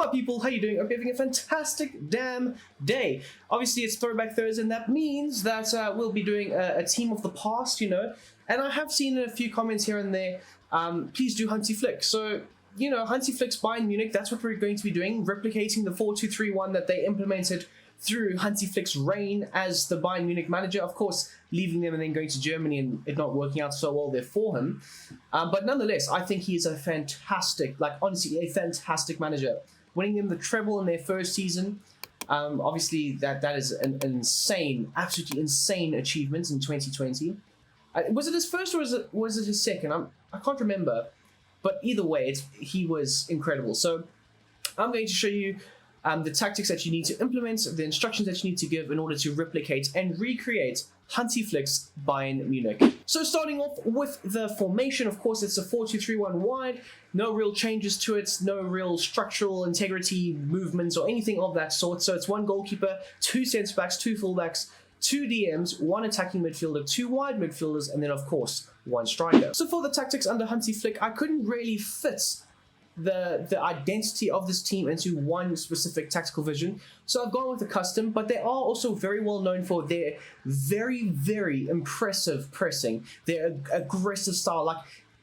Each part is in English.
up, people? How you doing? Hope you're having a fantastic damn day. Obviously, it's Throwback Thursday, and that means that we'll be doing a team of the past, you know. And I have seen a few comments here and there. Please do Hansi Flick. So, you know, Hansi Flick's Bayern Munich, that's what we're going to be doing, replicating the 4-2-3-1 that they implemented through Hansi Flick's reign as the Bayern Munich manager. Of course, leaving them and then going to Germany and it not working out so well there for him. But nonetheless, I think he is a fantastic, like honestly, a fantastic manager. Winning them the treble in their first season, obviously that is an insane, absolutely insane achievement in 2020. Was it his first or was it his second? I can't remember. But either way, he was incredible. So I'm going to show you the tactics that you need to implement, the instructions that you need to give in order to replicate and recreate Hansi Flick's Bayern Munich. So starting off with the formation, of course, it's a 4-2-3-1 wide. No real changes to it, no real structural integrity, movements, or anything of that sort. So it's one goalkeeper, two centre-backs, two full-backs, two DMs, one attacking midfielder, two wide midfielders, and then, of course, one striker. So for the tactics under Hansi Flick, I couldn't really fit the identity of this team into one specific tactical vision. So I've gone with a custom, but they are also very well known for their very, very impressive pressing, their aggressive style. Like,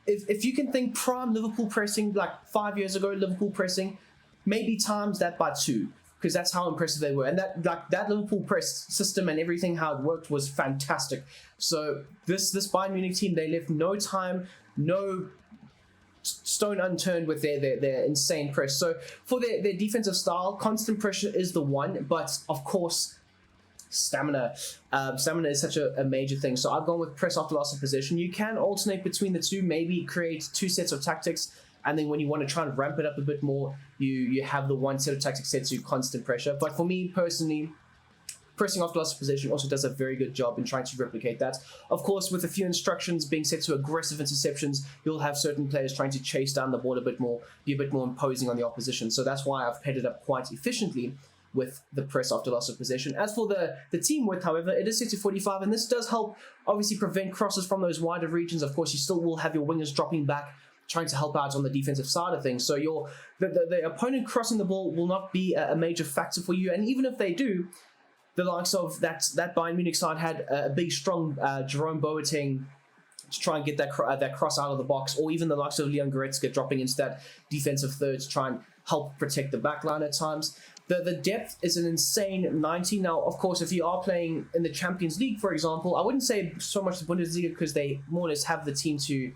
if you can think prime Liverpool pressing, like 5 years ago, Liverpool pressing, maybe times that by 2. Because that's how impressive they were. And that Liverpool press system and everything, how it worked, was fantastic. So this Bayern Munich team, they left no time, no stone unturned with their insane press. So for their defensive style, constant pressure is the one, but of course, stamina. Stamina is such a major thing. So I've gone with press after loss of possession. You can alternate between the two, maybe create two sets of tactics. And then when you want to try and ramp it up a bit more, you have the one set of tactics set to constant pressure. But for me personally, pressing after loss of possession also does a very good job in trying to replicate that. Of course, with a few instructions being set to aggressive interceptions, you'll have certain players trying to chase down the ball a bit more, be a bit more imposing on the opposition. So that's why I've paired it up quite efficiently with the press after loss of possession. As for the team width, however, it is set to 45, and this does help obviously prevent crosses from those wider regions. Of course, you still will have your wingers dropping back, trying to help out on the defensive side of things. So the opponent crossing the ball will not be a major factor for you. And even if they do, the likes of that Bayern Munich side had a big, strong Jerome Boateng to try and get that cross out of the box, or even the likes of Leon Goretzka dropping into that defensive third to try and help protect the back line at times. The depth is an insane 90. Now, of course, if you are playing in the Champions League, for example, I wouldn't say so much the Bundesliga because they more or less have the team to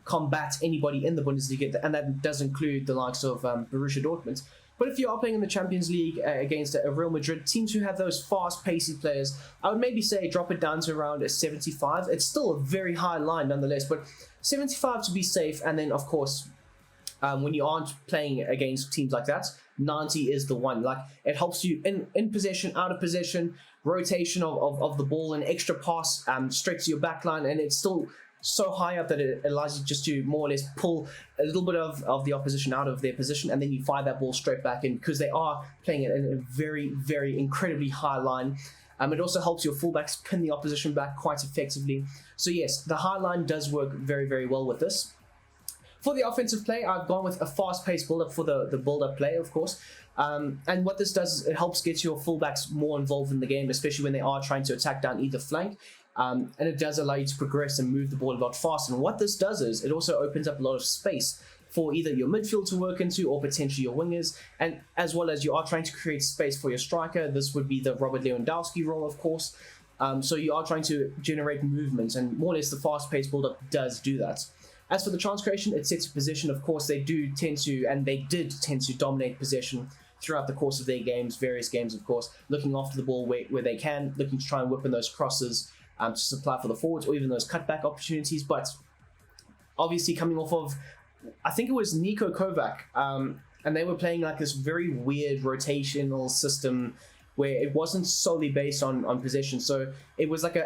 combat anybody in the Bundesliga, and that does include the likes of Borussia Dortmund. But if you are playing in the Champions League against a Real Madrid, teams who have those fast, pacey players, I would maybe say drop it down to around a 75. It's still a very high line nonetheless, but 75 to be safe. And then, of course, when you aren't playing against teams like that, 90 is the one. Like, it helps you in possession, out of possession, rotation of the ball, and extra pass straight to your back line, and it's still so high up that it allows you just to more or less pull a little bit of the opposition out of their position, and then you fire that ball straight back in because they are playing it in a very, very incredibly high line. It also helps your fullbacks pin the opposition back quite effectively. So yes, the high line does work very, very well with this. For the offensive play, I've gone with a fast-paced build-up for the build-up play, of course. And what this does is it helps get your fullbacks more involved in the game, especially when they are trying to attack down either flank. And it does allow you to progress and move the ball a lot faster. And what this does is it also opens up a lot of space for either your midfield to work into or potentially your wingers. And as well as you are trying to create space for your striker, this would be the Robert Lewandowski role, of course. So you are trying to generate movement, and more or less the fast-paced build-up does do that. As for the chance creation, it sets a position. Of course, they did tend to dominate possession throughout the course of their games, various games, of course, looking after the ball where they can, looking to try and whip in those crosses to supply for the forwards, or even those cutback opportunities. But obviously coming off of, I think it was Niko Kovac, and they were playing like this very weird rotational system where it wasn't solely based on possession. So it was like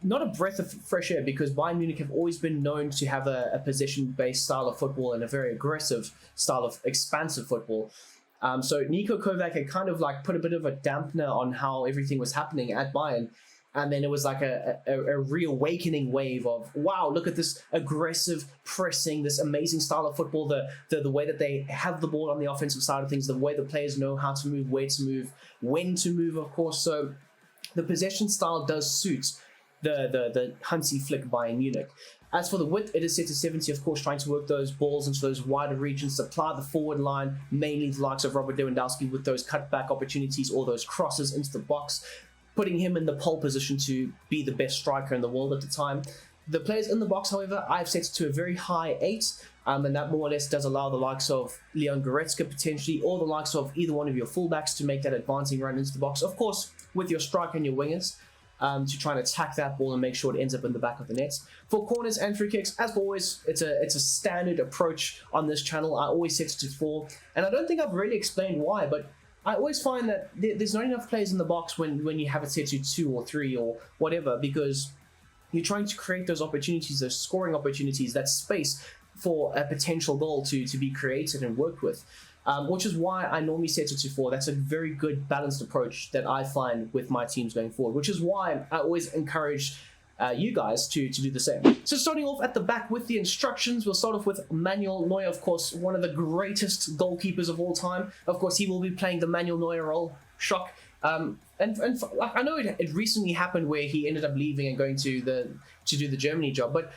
not a breath of fresh air, because Bayern Munich have always been known to have a possession-based style of football and a very aggressive style of expansive football. So Niko Kovac had kind of like put a bit of a dampener on how everything was happening at Bayern. And then it was like a reawakening wave of, wow, look at this aggressive pressing, this amazing style of football, the way that they have the ball on the offensive side of things, the way the players know how to move, where to move, when to move, of course. So the possession style does suit the Hansi Flick Bayern Munich. As for the width, it is set to 70, of course, trying to work those balls into those wider regions, supply the forward line, mainly the likes of Robert Lewandowski with those cutback opportunities or those crosses into the box, putting him in the pole position to be the best striker in the world at the time. The players in the box, however, I've set to a very high 8, and that more or less does allow the likes of Leon Goretzka potentially, or the likes of either one of your fullbacks to make that advancing run into the box. Of course, with your striker and your wingers, to try and attack that ball and make sure it ends up in the back of the net. For corners and free kicks, as always, it's a standard approach on this channel. I always set it to 4, and I don't think I've really explained why, but I always find that there's not enough players in the box when you have it set to 2 or 3 or whatever, because you're trying to create those opportunities, those scoring opportunities, that space for a potential goal to be created and worked with. Which is why I normally set it to 4. That's a very good balanced approach that I find with my teams going forward, which is why I always encourage you guys to do the same. So starting off at the back with the instructions, we'll start off with Manuel Neuer, of course, one of the greatest goalkeepers of all time. Of course, he will be playing the Manuel Neuer role. Shock. And I know it recently happened where he ended up leaving and going to do the Germany job, but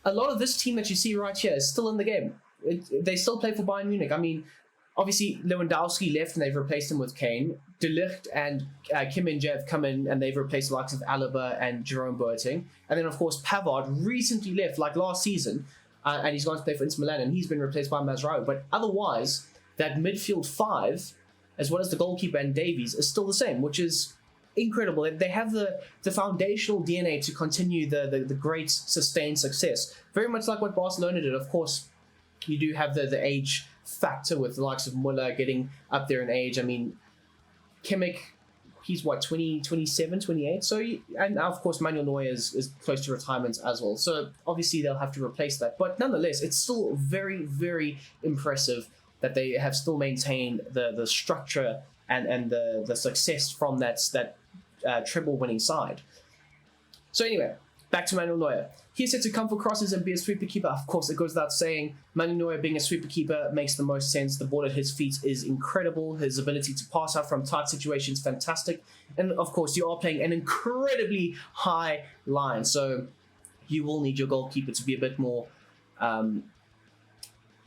a lot of this team that you see right here is still in the game. They still play for Bayern Munich. I mean, obviously, Lewandowski left and they've replaced him with Kane. De Ligt and Kim Min-jae have come in and they've replaced the likes of Alaba and Jerome Boateng. And then, of course, Pavard recently left, like last season, and he's gone to play for Inter Milan, and he's been replaced by Mazraoui. But otherwise, that midfield 5, as well as the goalkeeper and Davies, is still the same, which is incredible. They have the foundational DNA to continue the great sustained success. Very much like what Barcelona did. Of course, you do have the age factor with the likes of Muller getting up there in age. I mean, Kimmich, he's what, 27, 28? So, and of course, Manuel Neuer is close to retirement as well. So, obviously, they'll have to replace that. But nonetheless, it's still very, very impressive that they have still maintained the structure and the success from that treble winning side. So, anyway, back to Manuel Neuer. He's set to come for crosses and be a sweeper keeper. Of course, it goes without saying, Manuel Neuer being a sweeper keeper makes the most sense. The ball at his feet is incredible. His ability to pass out from tight situations, fantastic. And of course, you are playing an incredibly high line. So you will need your goalkeeper to be a bit more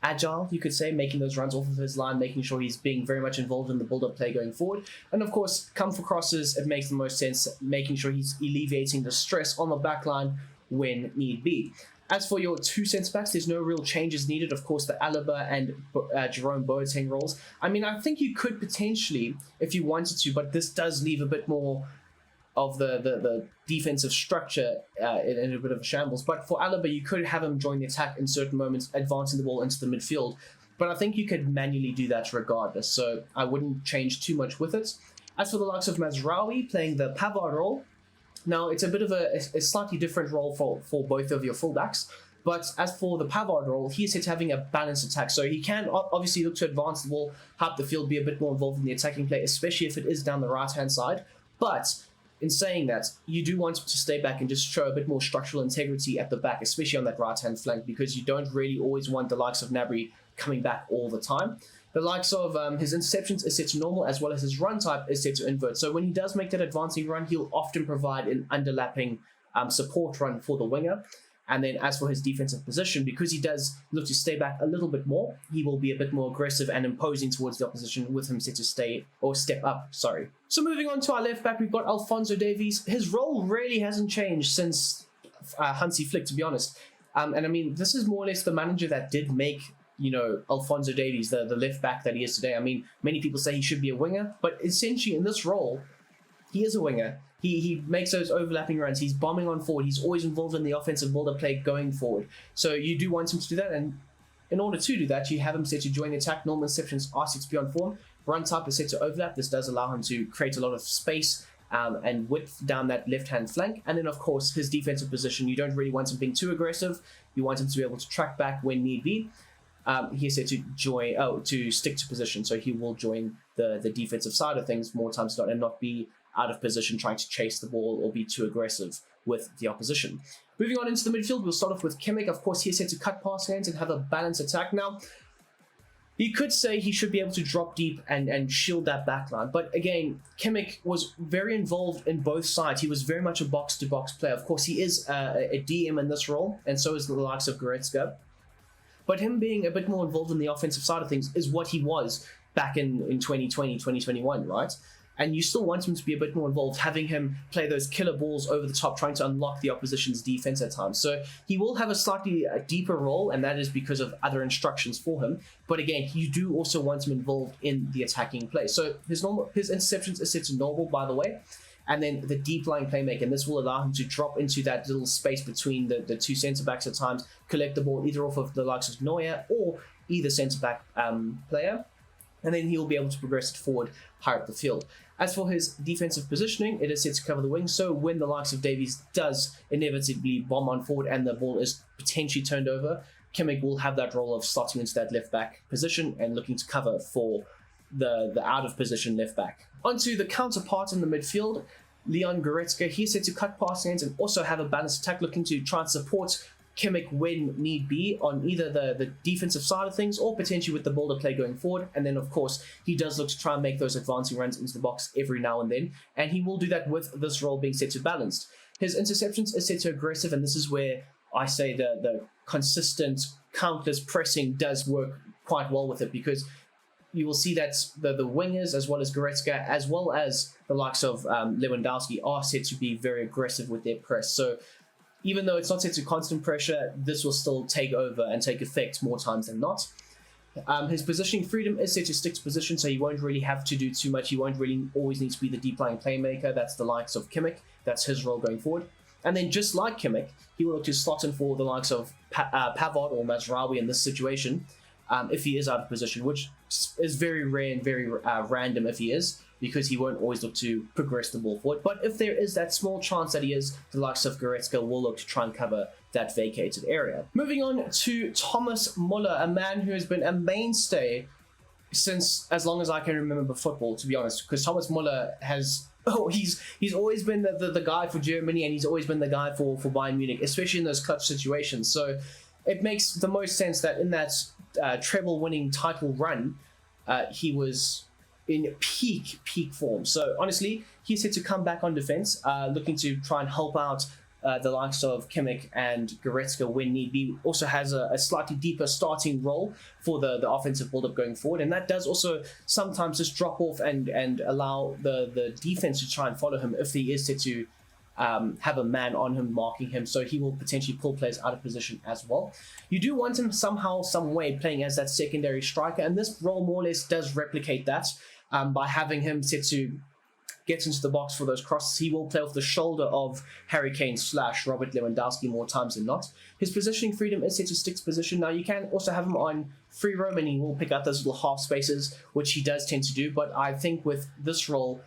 agile, you could say, making those runs off of his line, making sure he's being very much involved in the build-up play going forward. And of course, come for crosses, it makes the most sense, making sure he's alleviating the stress on the back line when need be. As for your 2 centre-backs, there's no real changes needed. Of course, the Alaba and Jerome Boateng roles. I mean, I think you could potentially, if you wanted to, but this does leave a bit more of the defensive structure in a bit of a shambles. But for Alaba, you could have him join the attack in certain moments, advancing the ball into the midfield. But I think you could manually do that regardless, so I wouldn't change too much with it. As for the likes of Mazraoui playing the Pavard role, now, it's a bit of a slightly different role for both of your fullbacks. But as for the Pavard role, he is set to having a balanced attack. So he can obviously look to advance the ball, help the field, be a bit more involved in the attacking play, especially if it is down the right-hand side. But in saying that, you do want him to stay back and just show a bit more structural integrity at the back, especially on that right-hand flank, because you don't really always want the likes of Gnabry coming back all the time. The likes of his interceptions is set to normal, as well as his run type is set to invert. So when he does make that advancing run, he'll often provide an underlapping support run for the winger. And then as for his defensive position, because he does look to stay back a little bit more, he will be a bit more aggressive and imposing towards the opposition, with him set to step up. So moving on to our left back, we've got Alphonso Davies. His role really hasn't changed since Hansi Flick, to be honest. And I mean, this is more or less the manager that did make, you know, Alphonso Davies the left back that he is today. I mean, many people say he should be a winger, but essentially in this role, he is a winger. He makes those overlapping runs. He's bombing on forward. He's always involved in the offensive build-up play going forward. So you do want him to do that, and in order to do that, you have him set to join the attack. Normal interceptions are set to be on form. Run type is set to overlap. This does allow him to create a lot of space and width down that left-hand flank. And then, of course, his defensive position, you don't really want him being too aggressive. You want him to be able to track back when need be. He's set to stick to position, so he will join the defensive side of things more times than not and not be out of position trying to chase the ball or be too aggressive with the opposition. Moving on into the midfield, we'll start off with Kimmich. Of course, he's set to cut past hands and have a balanced attack. Now, you could say he should be able to drop deep and shield that backline. But again, Kimmich was very involved in both sides. He was very much a box-to-box player. Of course, he is a DM in this role, and so is the likes of Goretzka. But him being a bit more involved in the offensive side of things is what he was back in 2020, 2021, right? And you still want him to be a bit more involved, having him play those killer balls over the top, trying to unlock the opposition's defense at times. So he will have a slightly deeper role, and that is because of other instructions for him. But again, you do also want him involved in the attacking play. So his interceptions are set to normal, by the way. And then the deep line playmaker, and this will allow him to drop into that little space between the two centre-backs at times, collect the ball either off of the likes of Neuer or either centre-back player. And then he'll be able to progress it forward higher up the field. As for his defensive positioning, it is set to cover the wing. So when the likes of Davies does inevitably bomb on forward and the ball is potentially turned over, Kimmich will have that role of slotting into that left back position and looking to cover for the out of position left back. Onto the counterpart in the midfield, Leon Goretzka. He's set to cut past hands and also have a balanced attack, looking to try and support Kimmich when need be on either the defensive side of things or potentially with the build-up play going forward. And then, of course, he does look to try and make those advancing runs into the box every now and then, and he will do that with this role being set to balanced. His interceptions are set to aggressive, and this is where I say the consistent, countless pressing does work quite well with it, because you will see that the wingers, as well as Goretzka, as well as the likes of Lewandowski, are set to be very aggressive with their press. So even though it's not set to constant pressure, this will still take over and take effect more times than not. His positioning freedom is set to stick to position, so he won't really have to do too much. He won't really always need to be the deep lying playmaker. That's the likes of Kimmich. That's his role going forward. And then just like Kimmich, he will look to slot in for the likes of Pavard or Mazraoui in this situation, if he is out of position, which is very rare and very random if he is, because he won't always look to progress the ball forward. But if there is that small chance that he is, the likes of Goretzka will look to try and cover that vacated area. Moving on to Thomas Muller, a man who has been a mainstay since as long as I can remember football, to be honest, because Thomas Muller has... he's always been the guy for Germany, and he's always been the guy for Bayern Munich, especially in those clutch situations. So it makes the most sense that in that treble-winning title run, he was in peak form. So honestly, he's set to come back on defense, looking to try and help out the likes of Kimmich and Goretzka when need be. Also has a slightly deeper starting role for the offensive build-up going forward, and that does also sometimes just drop off and allow the defense to try and follow him if he is set to have a man on him marking him, so he will potentially pull players out of position as well. You do want him somehow, some way playing as that secondary striker, and this role more or less does replicate that by having him set to get into the box for those crosses. He will play off the shoulder of Harry Kane / Robert Lewandowski more times than not. His positioning freedom is set to stick to position. Now, you can also have him on free roam, and he will pick out those little half spaces, which he does tend to do, but I think with this role,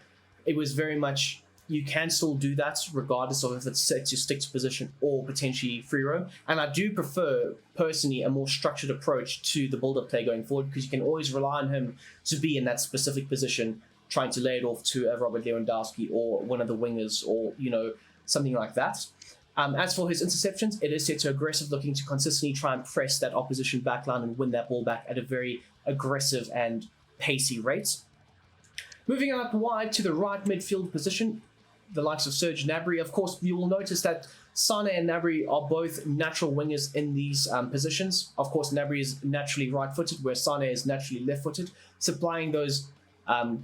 it was very much... you can still do that regardless of if it's set to stick to position or potentially free roam. And I do prefer, personally, a more structured approach to the build-up play going forward, because you can always rely on him to be in that specific position, trying to lay it off to a Robert Lewandowski or one of the wingers, or, something like that. As for his interceptions, it is set to aggressive, looking to consistently try and press that opposition backline and win that ball back at a very aggressive and pacey rate. Moving out wide to the right midfield position, the likes of Serge Gnabry. Of course, you will notice that Sané and Gnabry are both natural wingers in these positions. Of course, Gnabry is naturally right-footed, where Sané is naturally left-footed, supplying those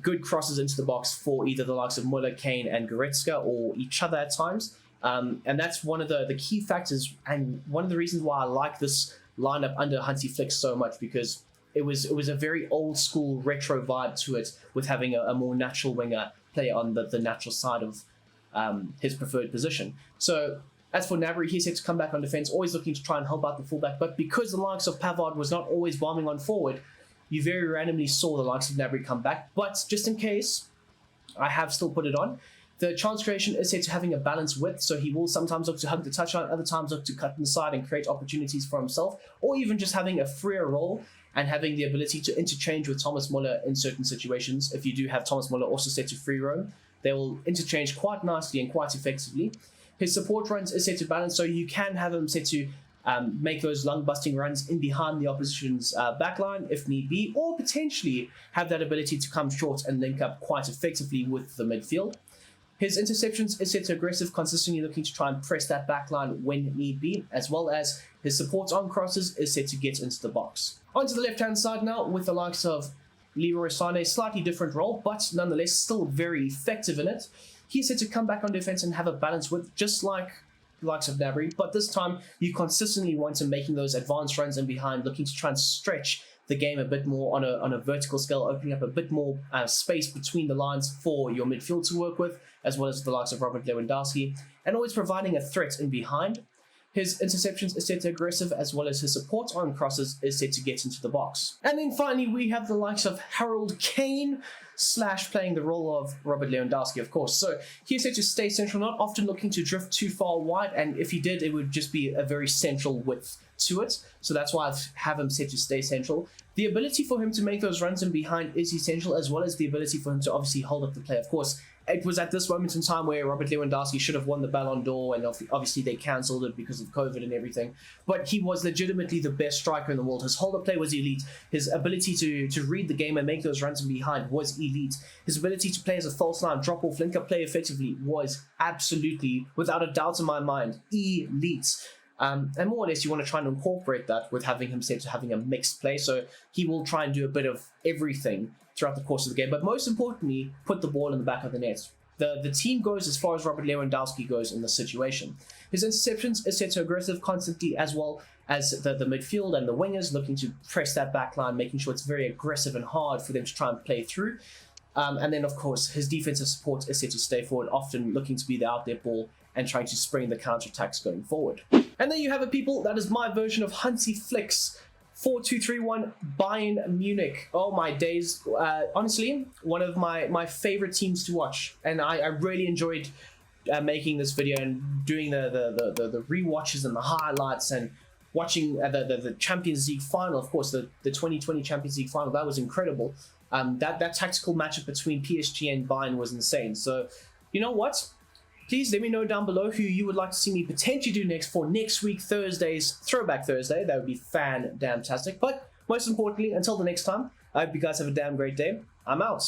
good crosses into the box for either the likes of Muller, Kane, and Goretzka, or each other at times. And that's one of the key factors, and one of the reasons why I like this lineup under Hansi Flick so much, because it was a very old-school retro vibe to it, with having a more natural winger play on the natural side of his preferred position. So as for Gnabry, he's set to come back on defense, always looking to try and help out the fullback. But because the likes of Pavard was not always bombing on forward, you very randomly saw the likes of Gnabry come back. But just in case, I have still put it on. The chance creation is set to having a balanced width, so he will sometimes look to hug the touchline, other times look to cut inside and create opportunities for himself, or even just having a freer role and having the ability to interchange with Thomas Muller in certain situations. If you do have Thomas Muller also set to free roam, they will interchange quite nicely and quite effectively. His support runs is set to balance, so you can have him set to make those lung-busting runs in behind the opposition's backline if need be, or potentially have that ability to come short and link up quite effectively with the midfield. His interceptions is set to aggressive, consistently looking to try and press that backline when need be, as well as his supports on crosses is set to get into the box. Onto the left-hand side now with the likes of Leroy Sané, slightly different role, but nonetheless still very effective in it. He's set to come back on defense and have a balance with, just like the likes of Gnabry, but this time you consistently want him making those advanced runs in behind, looking to try and stretch the game a bit more on a vertical scale, opening up a bit more space between the lines for your midfield to work with, as well as the likes of Robert Lewandowski, and always providing a threat in behind. His interceptions is set to aggressive, as well as his support on crosses is set to get into the box. And then finally, we have the likes of Harold Kane, playing the role of Robert Lewandowski, of course. So he's set to stay central, not often looking to drift too far wide, and if he did, it would just be a very central width to it. So that's why I have him set to stay central. The ability for him to make those runs in behind is essential, as well as the ability for him to obviously hold up the play. Of course, it was at this moment in time where Robert Lewandowski should have won the Ballon d'Or, and obviously they cancelled it because of COVID and everything. But he was legitimately the best striker in the world. His hold-up play was elite. His ability to read the game and make those runs in behind was elite. His ability to play as a false line, drop-off, link-up play effectively was absolutely, without a doubt in my mind, elite. And more or less, you want to try and incorporate that with having him set to having a mixed play. So he will try and do a bit of everything throughout the course of the game, but most importantly, put the ball in the back of the net. The team goes as far as Robert Lewandowski goes in this situation. His interceptions is set to aggressive constantly, as well as the midfield and the wingers looking to press that back line, making sure it's very aggressive and hard for them to try and play through. And then, of course, his defensive support is set to stay forward, often looking to be the out there ball and trying to spring the counterattacks going forward. And there you have it, people. That is my version of Hansi Flick's 4-2-3-1 Bayern Munich. Oh my days. Honestly, one of my favorite teams to watch. And I really enjoyed making this video and doing the rewatches and the highlights and watching the Champions League final. Of course, the 2020 Champions League final. That was incredible. That tactical matchup between PSG and Bayern was insane. So, you know what? Please let me know down below who you would like to see me potentially do next for next week, Thursday's Throwback Thursday. That would be fan-damn-tastic. But most importantly, until the next time, I hope you guys have a damn great day. I'm out.